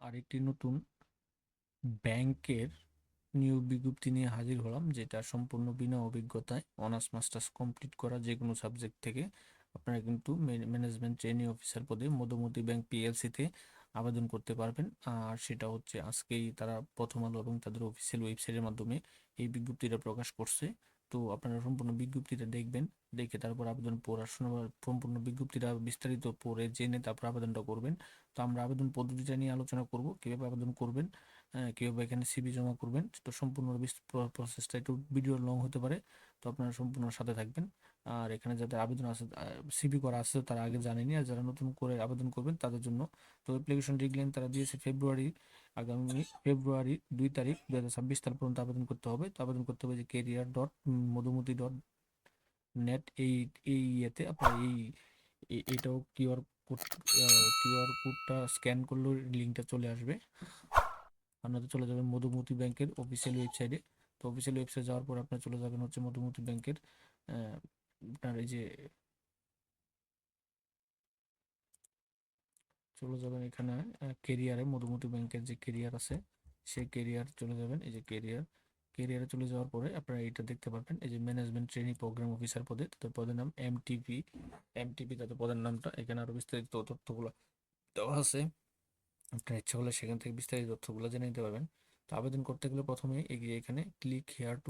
আরেকটি নতুন ব্যাংকের নিয়োগ বিজ্ঞপ্তি নিয়ে হাজির হলাম, যেটা সম্পূর্ণ বিনা অভিজ্ঞতায় অনার্স মাস্টার্স কমপ্লিট করা যে কোনো সাবজেক্ট থেকে আপনারা কিন্তু ম্যানেজমেন্ট ট্রেনিং অফিসার পদে মধুমতি ব্যাংক পিএলসিতে আবেদন করতে পারবেন। আর সেটা হচ্ছে আজকেই তারা প্রথম আলো এবং তাদের অফিসিয়াল ওয়েবসাইটের মাধ্যমে এই বিজ্ঞপ্তিটা প্রকাশ করছে। তো আপনারা সম্পূর্ণ বিজ্ঞপ্তিটা দেখবেন, দেখে তারপর আবেদন পড়াশোনা সম্পূর্ণ বিজ্ঞপ্তিটা বিস্তারিত পড়ে জেনে তারপর আবেদনটা করবেন। তো আমরা আবেদন পদ্ধতিটা নিয়ে আলোচনা করব, কিভাবে আবেদন করবেন, কীভাবে এখানে সিভি জমা করবেন। তো সম্পূর্ণ প্রসেসটা একটু ভিডিও লং হতে পারে, তো আপনারা সম্পূর্ণ সাথে থাকবেন। আর এখানে যাদের আবেদন আছে, সিভি করা আছে, তারা আগে জানেনি, আর যারা নতুন করে আবেদন করবেন তাদের জন্য। তো অ্যাপ্লিকেশন ডেডলাইন তারা দিয়েছে আগামী ফেব্রুয়ারি 2 তারিখ 2026 তারিখ পর্যন্ত আবেদন করতে হবে। তো আবেদন করতে হবে যে career.মধুমতি.net এই ইয়েতে আপনার এইটাও কিউআর কোডটা স্ক্যান করলেও লিঙ্কটা চলে আসবে। আপনারা চলে যাবেন মধুমতি ব্যাংকের অফিসিয়াল ওয়েবসাইটে। তো অফিসিয়াল ওয়েবসাইট যাওয়ার পর আপনারা চলে যাবেন হচ্ছে মধুমতি ব্যাংকের আপনার এই যে চলে যাবেন এখানে কেরিয়ারে, মধুমতি ব্যাংকের যে কেরিয়ার আছে সেই কেরিয়ার চলে যাবেন। এই যে কেরিয়ারে চলে যাওয়ার পরে আপনারা এটা দেখতে পারবেন, এই যে ম্যানেজমেন্ট ট্রেনিং প্রোগ্রাম অফিসার পদে, তাদের পদের নাম এমটিপি তাদের পদের নামটা। এখানে আরো বিস্তারিত তথ্যগুলো দেওয়া আছে, আপনার ইচ্ছা হলে সেখান থেকে বিস্তারিত তথ্যগুলো জেনে নিতে পারবেন। তো আবেদন করতে গেলে প্রথমে এগিয়ে এখানে click here to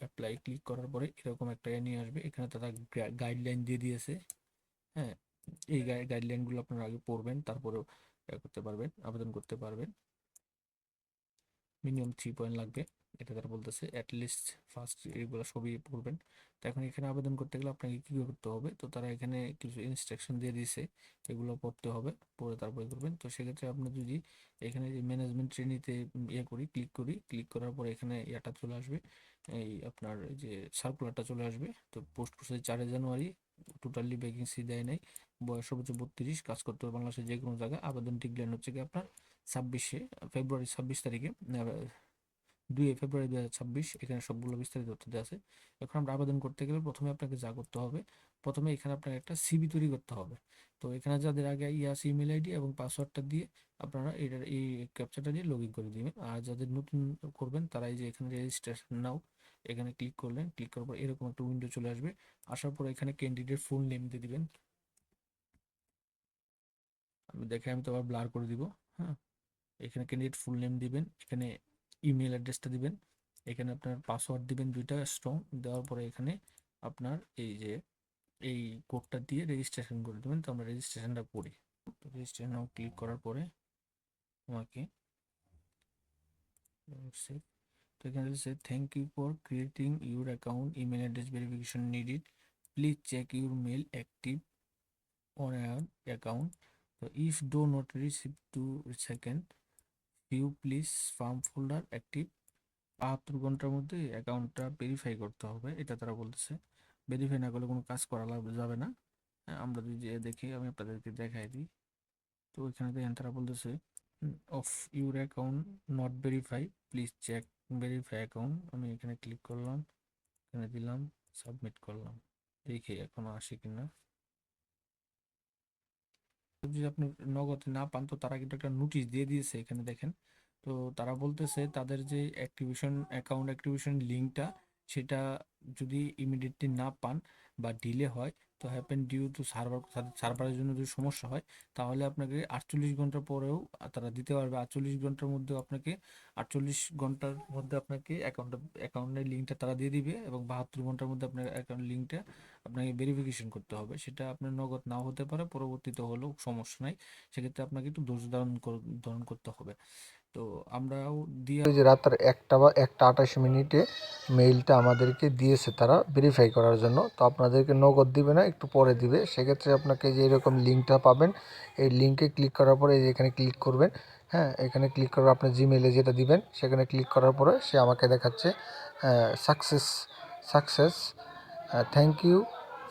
apply, click করার পরে এরকম একটা নিয়ে আসবে। এখানে তারা গাইডলাইন দিয়ে দিয়েছে। হ্যাঁ, এই গাইডলাইনগুলো আপনারা আগে পড়বেন, তারপরেও করতে পারবেন, আবেদন করতে পারবেন। মিনিমাম 3 পয়েন্ট লাগবে, এটা তারা বলতেছে। অ্যাটলিস্ট ফার্স্ট এগুলো সবই পড়বেন। তো এখন এখানে আবেদন করতে গেলে আপনাকে কী করতে হবে, তো তারা এখানে কিছু ইনস্ট্রাকশন দিয়ে দিয়েছে, এগুলো পড়তে হবে, পড়ে তারপরে করবেন। তো সেক্ষেত্রে আপনি যদি এখানে যে ম্যানেজমেন্ট ট্রেনিতে ক্লিক করার পরে এখানে ইয়াটা চলে আসবে, এই আপনার এই যে সার্কুলারটা চলে আসবে। তো পোস্ট করছে 4 জানুয়ারি, টোটালি ভ্যাকেন্সি দেয় নাই, বয়স সর্বোচ্চ 32, কাজ করতে হবে বাংলাদেশের যে কোনো জায়গায়। আবেদন ডেডলাইন হচ্ছে কি আপনার ফেব্রুয়ারি 26 তারিখে, 2 ফেব্রুয়ারি 2026। এখানে সবগুলো বিস্তারিত তথ্য দেওয়া আছে। এখন আমরা আবেদন করতে গেলে প্রথমে আপনাকে যা করতে হবে, প্রথমে এখানে আপনাকে একটা সিভি তৈরি করতে হবে। তো এখানে যাদের আগে ইয়াস ইমেল আইডি এবং পাসওয়ার্ডটা দিয়ে আপনারা এই ক্যাপচারটা দিয়ে লগ ইন করে দিবেন। আর যাদের নতুন করবেন তারা এই যে এখানে রেজিস্ট্রেশন নাও, এখানে ক্লিক করলেন, ক্লিক করার পর এরকম একটা উইন্ডো চলে আসবে। আসার পর এখানে ক্যান্ডিডেট ফুল নেম দিয়ে দিবেন। আমি তো আবার ব্লার করে দিব। হ্যাঁ, এখানে ক্যান্ডিডেট ফুল নেম দিবেন, এখানে ইমেল অ্যাড্রেসটা দিবেন, এখানে আপনার পাসওয়ার্ড দিবেন 2টা স্ট্রং। দেওয়ার পরে এখানে আপনার এই কোডটা দিয়ে রেজিস্ট্রেশন করে দেবেন। তো আমরা রেজিস্ট্রেশনটা করি। তো রেজিস্ট্রেশন ক্লিক করার পরে আমাকে তো এখানে বলছে thank you for creating your account, email address verification needed, please check your mail active on an account. তো if do not receive to second view please firm folder active. 72 ঘন্টার মধ্যে অ্যাকাউন্টটা ভেরিফাই করতে হবে, এটা তারা বলতেছে। ভেরিফাই না করলে কোনো কাজ করা যাবে না। আমরা যদি দেখি, আমি আপনাদেরকে দেখাই দিই। তো এখানে দেখেন তারা বলতেছে of your account not verify, please check verify account. আমি এখানে ক্লিক করলাম, এখানে দিলাম, সাবমিট করলাম, দেখি এখনো আসে কিনা। যদি আপনি নগদ না পান তো তারা কিন্তু একটা নোটিশ দিয়ে দিয়েছে, এখানে দেখেন। তো তারা বলতেছে তাদের যে অ্যাকাউন্ট অ্যাক্টিভেশন লিঙ্কটা, সেটা যদি ইমিডিয়েটলি না পান বা ডিলে হয়, তো হ্যাপেন ডিউ টু সার্ভারের জন্য যদি সমস্যা হয়, তাহলে আপনাকে 48 ঘন্টা পরেও তারা দিতে পারবে। 48 ঘন্টার মধ্যে আপনাকে 48 ঘন্টার মধ্যে আপনাকে অ্যাকাউন্টের লিঙ্কটা তারা দিয়ে দিবে, এবং 72 ঘন্টার মধ্যে আপনার অ্যাকাউন্ট লিঙ্কটা আপনাকে ভেরিফিকেশন করতে হবে। সেটা আপনার নগদ নাও হতে পারে, পরবর্তীতে হলেও সমস্যা নাই। সেক্ষেত্রে আপনাকে একটু ধৈর্য ধারণ করতে হবে। তো আমরাও দিয়ে ওই যে রাতের 1টা বা 1টা 28 মিনিটে মেইলটা আমাদেরকে দিয়েছে তারা ভেরিফাই করার জন্য। তো আপনাদেরকে নগদ দিবে না, একটু পরে দিবে। সেক্ষেত্রে আপনাকে যে এরকম লিঙ্কটা পাবেন, এই লিঙ্কে ক্লিক করার পরে এই যে এখানে ক্লিক করবেন। হ্যাঁ, এখানে ক্লিক করে আপনার জিমেলে যেটা দিবেন সেখানে ক্লিক করার পরে সে আমাকে দেখাচ্ছে success success thank you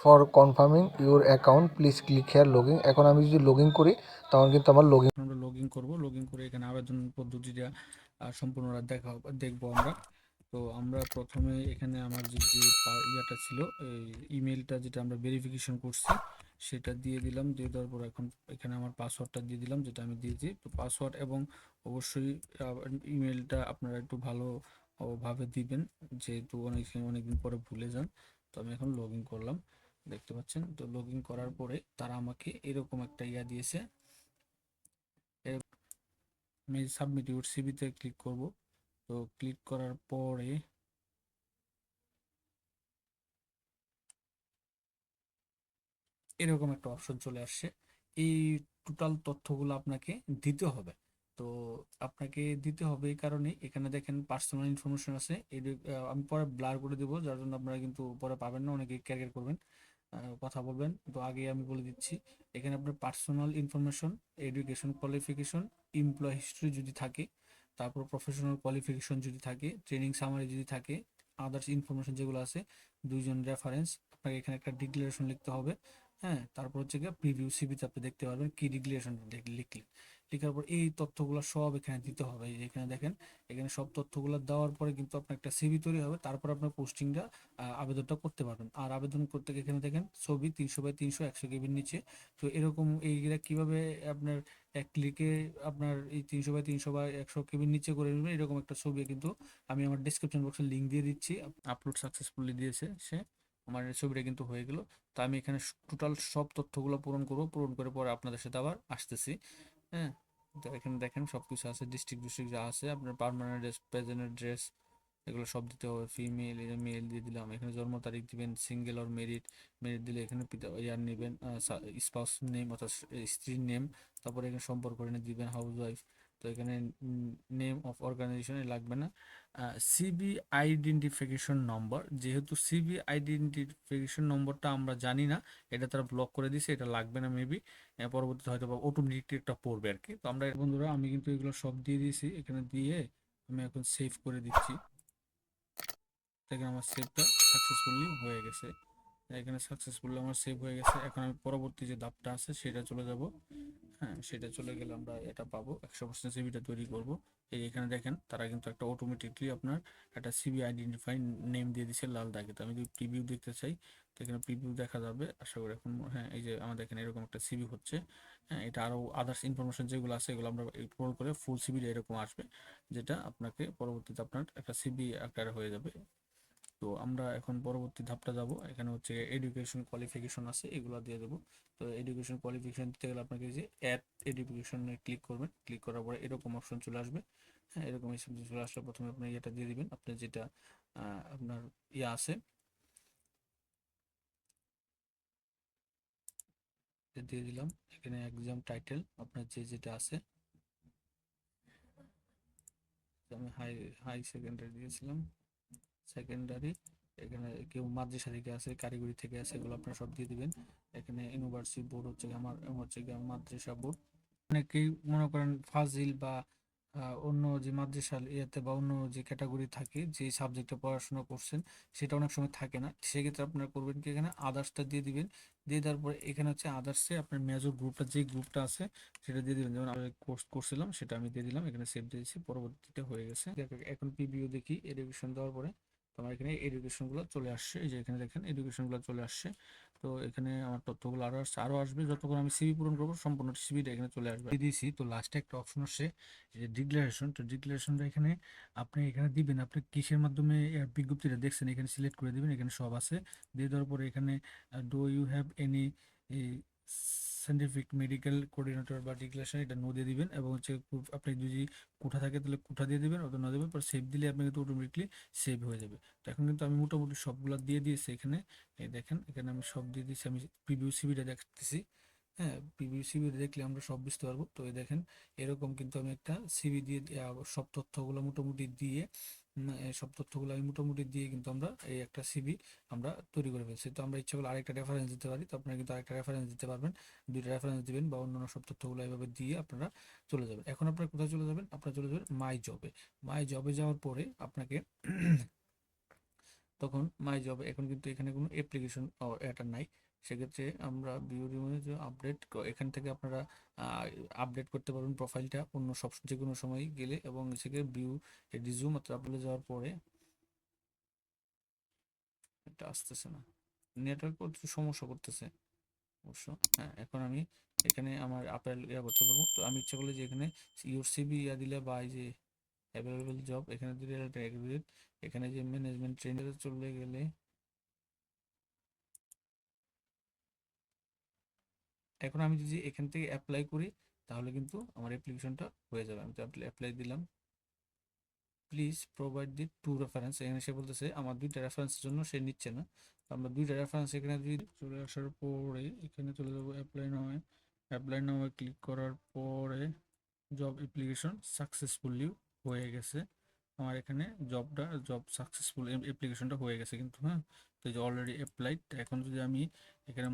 for confirming your account, please click here login. এখন আমি যদি লগ ইন করি তখন কিন্তু আমার আমরা লগ ইন করবো। লগ ইন করে এখানে আবেদন পদ্ধতিটা সম্পূর্ণটা দেখবো আমরা। তো আমরা প্রথমে এখানে আমার যে ইয়াটা ছিল, এই ইমেলটা যেটা আমরা ভেরিফিকেশন করছি, সেটা দিয়ে দিলাম। দিয়ে দেওয়ার পর এখন এখানে আমার পাসওয়ার্ডটা দিয়ে দিলাম, যেটা আমি দিয়েছি। তো পাসওয়ার্ড এবং অবশ্যই ইমেলটা আপনারা একটু ভালো ভাবে দিবেন, যেহেতু অনেকদিন পরে ভুলে যান। তো আমি এখন লগ ইন করলাম, দেখতে পাচ্ছেন। তো লগ ইন করার পরে তারা আমাকে এরকম একটা দিয়েছে। আমি সাবমিট ইউর সিভিতে ক্লিক করব। তো ক্লিক করার পরে এরকম একটা অপশন চলে আসছে। এই টোটাল তথ্যগুলো আপনাকে দিতে হবে। তো আপনাকে দিতে হবে এই কারণে, এখানে দেখেন পার্সোনাল ইনফরমেশন আছে। আমি পরে ব্লার করে দেবো, যার জন্য আপনারা কিন্তু পরে পাবেন না, অনেকে ক্যারকেট করবেন, কথা বলবেন। তো আগে আমি বলে দিচ্ছি, এখানে আপনার personal information, education qualification, employ history যদি থাকে, তারপর প্রফেশনাল কোয়ালিফিকেশন যদি থাকে, ট্রেনিং সামারি যদি থাকে, আদার্স ইনফরমেশন যেগুলো আছে, দুইজন রেফারেন্স, আপনাকে এখানে একটা ডিক্লারেশন লিখতে হবে। হ্যাঁ, তারপর হচ্ছে গিয়ে প্রিভিউ সিভিতে আপনি দেখতে পারবেন কি ডিক্লারেশন লিখলে। লেখার পর এই তথ্যগুলো সব এখানে দিতে হবে। এই যে এখানে দেখেন, এখানে সব তথ্যগুলো দেওয়ার পরে কিন্তু আপনার একটা সিভি তৈরি হবে। তারপর আপনার পোস্টিংটা আবেদনটা করতে পারবেন। আর আবেদন করতে গিয়ে এখানে দেখেন ছবি 300 বাই 300 100 কেবির নিচে। তো এরকম এইগুলা কিভাবে আপনার এক ক্লিকে আপনার এই 300 বাই 300 বা 100 কেবির নিচে করে নেবেন, এরকম একটা ছবি কিন্তু আমি আমার ডিসক্রিপশন বক্সে লিঙ্ক দিয়ে দিচ্ছি। আপলোড সাকসেসফুলি দিয়েছে সে, আমার এই ছবিটা কিন্তু হয়ে গেল। তো আমি এখানে টোটাল সব তথ্যগুলো পূরণ করব, পূরণ করে পরে আপনাদের সাথে আবার আসতেছি। হ্যাঁ, তো এখানে দেখেন সব কিছু আছে, ডিস্ট্রিক্ট যা আছে, আপনার পার্মানেন্ট ড্রেস, প্রেজেন্ট ড্রেস, এগুলো সব দিতে হবে। ফিমেল, মেল দিয়ে দিলাম। এখানে জন্ম তারিখ দিবেন, সিঙ্গেল অর মেরিড। মেরিড দিলে এখানে পিতা ইয়ার নেবেন, স্পাউস নেম অর্থাৎ স্ত্রীর নেম। তারপরে এখানে সম্পর্ক এনে দিবেন, হাউস ওয়াইফ। তো এখানে নেম অফ অর্গানাইজেশনে লাগবে না। সিবি আইডেন্টিফিকেশন নম্বর, যেহেতু সিবি আইডেন্টিফিকেশন নম্বরটা আমরা জানি না, এটা তারা ব্লক করে দিছে, এটা লাগবে না মেবি। পরবর্তীতে হয়তো বা অটোমেটিক একটা পড়বে আর কি। তো আমরা বন্ধুরা, আমি কিন্তু এগুলো সব দিয়ে দিয়েছি। এখানে দিয়ে আমি এখন সেভ করে দিচ্ছি। দেখেন আমার সেভটা সাকসেসফুলি হয়ে গেছে। এখানে সাকসেসফুলি আমার সেভ হয়ে গেছে। এখন আমি পরবর্তী যে ধাপটা আছে সেটা চলে যাব। হ্যাঁ, সেটা চলে গেলে আমরা এটা পাবো, 100% সিভিটা তৈরি করব। এই এখানে দেখেন তারা কিন্তু একটা অটোমেটিকলি আপনার একটা সিবি আইডেন্টিফাই নেম দিয়ে দিচ্ছে লাল দাগে। তো আমি যদি প্রিভিউ দেখতে চাই, তো এখানে প্রিভিউ দেখা যাবে আশা করি এখন। হ্যাঁ, এই যে আমাদের এখানে এরকম একটা সিবি হচ্ছে। হ্যাঁ, এটা আরও আদার্স ইনফরমেশন যেগুলো আছে এগুলো আমরা পূরণ করে ফুল সিবিটা এরকম আসবে, যেটা আপনাকে পরবর্তীতে আপনার একটা সিবি আকারে হয়ে যাবে। তো আমরা এখন পরবর্তী ধাপটা যাব। এখানে হচ্ছে এডুকেশন কোয়ালিফিকেশন আছে, এগুলো দিয়ে দেবো। তো এডুকেশন কোয়ালিফিকেশন দিতে গেলে আপনাকে যে অ্যাড এডুকেশনে ক্লিক করবেন। ক্লিক করার পরে এরকম অপশন চলে আসবে। হ্যাঁ, এরকম অপশন চলে আসলে প্রথমে আপনি এটা দিয়ে দিবেন, আপনার যেটা আপনার আছে, এটা দিয়ে দিলাম। এখানে এক্সাম টাইটেল আপনার যেটা আছে, তো আমি হাই হাই সেকেন্ডারি দিয়েছিলাম, সেকেন্ডারি। এখানে কেউ মাদ্রাসা থেকে আছে, কারিগরি থেকে আছে, এগুলো আপনারা সব দিয়ে দিবেন। এখানে ইউনিভার্সিটি বোর্ড হচ্ছে আমার হচ্ছে মাদ্রাসা বোর্ড। অনেকেই মনে করেন ফাজিল বা অন্য যে মাদ্রাসা ইয়েতে বা অন্য যে ক্যাটাগরি থাকে, যে সাবজেক্টে পড়াশোনা করছেন, সেটা অনেক সময় থাকে না। সেক্ষেত্রে আপনারা করবেন কি, এখানে আদার্সটা দিয়ে দিবেন। দিয়ে দেওয়ার পরে এখানে হচ্ছে আদার্সে আপনার মেজর গ্রুপটা, যে গ্রুপটা আছে সেটা দিয়ে দিবেন। যেমন আমি কোর্স করছিলাম সেটা আমি দিয়ে দিলাম, এখানে সেভ দিয়েছি, পরবর্তীতে হয়ে গেছে। এখন প্রিভিউ দেখি এডুকেশন দেওয়ার পরে তোমার এখানে এডুকেশনগুলো চলে আসছে। এই যে এখানে দেখেন এডুকেশনগুলো চলে আসছে। তো এখানে আমার তথ্যগুলো আরো আসছে, আরো আসবে। যতক্ষণ আমি সিভি পূরণ করবো সম্পূর্ণ সিভিটা এখানে চলে আসবে। দিয়ে দিয়েছি। তো লাস্টে একটা অপশন আসছে, এই যে ডিক্লারেশন। তো ডিক্লারেশনটা এখানে আপনি এখানে দিবেন, আপনি কিসের মাধ্যমে বিজ্ঞপ্তিটা দেখছেন, এখানে সিলেক্ট করে দিবেন। এখানে সব আছে। দিয়ে দেওয়ার পরে এখানে do you have any scientific medical coordinator বা ডিক্লারেশন, এটা নো দিয়ে দিবেন। এবং হচ্ছে আপনি যদি কোঠা থাকে তাহলে কোঠা দিয়ে দিবেন, অথবা না দেবেন, পর সেভ দিলে আপনি কিন্তু অটোমেটিকলি সেভ হয়ে যাবে। তো এখন কিন্তু আমি মোটামুটি সবগুলো দিয়ে দিয়েছি এখানে। এই দেখেন এখানে আমি সব দিয়ে দিয়েছি। আমি প্রিভিউ সিভিটা দেখতেছি। হ্যাঁ, প্রিভিউ সিভি দেখলে আমরা সব বুঝতে পারবো। তো এই দেখেন এরকম কিন্তু আমি একটা সিভি দিয়ে সব তথ্যগুলো মোটামুটি দিয়ে সব তথ্যগুলো আমি মোটামুটি দিয়ে কিন্তু আমরা এই একটা সিভি আমরা তৈরি করে ফেলছি। তো আমরা ইচ্ছা করলে আরেকটা রেফারেন্স দিতে পারি। তো আপনারা কিন্তু আরেকটা রেফারেন্স দিতে পারবেন, দুইটা রেফারেন্স দিবেন বা অন্যান্য সব তথ্যগুলো এভাবে দিয়ে আপনারা চলে যাবেন। এখন আপনারা কোথায় চলে যাবেন? আপনারা চলে যাবেন মাই জবে। মাই জবে যাওয়ার পরে আপনাকে তখন মাই জবে এখন কিন্তু এখানে কোনো অ্যাপ্লিকেশন এটা নাই। সেক্ষেত্রে আমরা ভিউ যে আপডেট, এখান থেকে আপনারা আপডেট করতে পারবেন প্রোফাইলটা অন্য সব যে কোনো সময় গেলে। এবং সেখানে ভিউ রিজিউম অথবা আপলোডে যাওয়ার পরে এটা আসতেছে না, নেটওয়ার্ক একটু সমস্যা করতেছে। অবশ্য। হ্যাঁ, এখন আমি এখানে আমার আপেল করতে পারবো। তো আমি ইচ্ছা করলে যে এখানে ইউর সিভি দিলে বা এই যে অ্যাভেলেবল জব এখানে দিলে এখানে যে ম্যানেজমেন্ট ট্রেনিংয়ে চলে গেলে এখন আমি যদি এখান থেকে অ্যাপ্লাই করি তাহলে কিন্তু আমার অ্যাপ্লিকেশনটা হয়ে যাবে। আমি তো অ্যাপ্লাই দিলাম। Please provide the 2 reference. এখানে সে বলতেছে আমার 2টা রেফারেন্সের জন্য সে নিচ্ছে না। তো আমরা 2টা রেফারেন্স এখানে যদি চলে আসার পরে এখানে চলে যাবো অ্যাপ্লাই নাও ক্লিক করার পরে জব অ্যাপ্লিকেশন সাকসেসফুলি হয়ে গেছে। আমার এখানে জব সাকসেসফুল অ্যাপ্লিকেশনটা হয়ে গেছে কিন্তু। হ্যাঁ, তো এই যে অলরেডি অ্যাপ্লাইড। এখন যদি আমি এখানে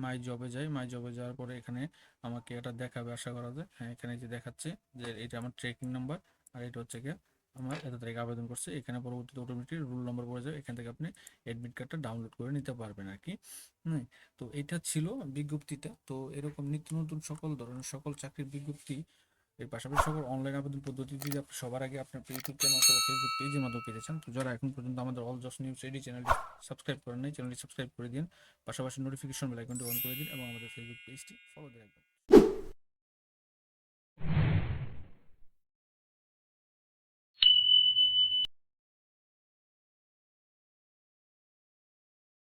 মাই জবে যাই, মাই জবে যাওয়ার পরে এখানে আমাকে এটা দেখাবে আশা করা যায়। হ্যাঁ, এখানে যে দেখাচ্ছে যে এটা আমার ট্রেকিং নাম্বার আর এটা হচ্ছে গিয়ে আমার এত তারিখে আবেদন করছে। এখানে পরবর্তীতে অটোমেটিক রুল নাম্বার পড়ে যাবে, এখান থেকে আপনি অ্যাডমিট কার্ডটা ডাউনলোড করে নিতে পারবেন আর কি। হুম, তো এটা ছিল বিজ্ঞপ্তিটা। তো এরকম নিত্য নতুন সকল ধরনের সকল চাকরির বিজ্ঞপ্তি এর পাশাপাশি সকল অনলাইন আবেদন পদ্ধতি যদি আপনি সবার আগে আপনার ইউটিউব চ্যানেল অথবা ফেসবুক পেজের মাধ্যমে পেতে চান, তো যারা এখন পর্যন্ত আমাদের অল জস নিউজ এডি চ্যানেলটি সাবস্ক্রাইব করেন নাই, চ্যানেলটি সাবস্ক্রাইব করে দিন, পাশাপাশি নোটিফিকেশন বেল আইকনটি অন করে দিন এবং আমাদের ফেসবুক পেজটি ফলো দিয়ে রাখবেন।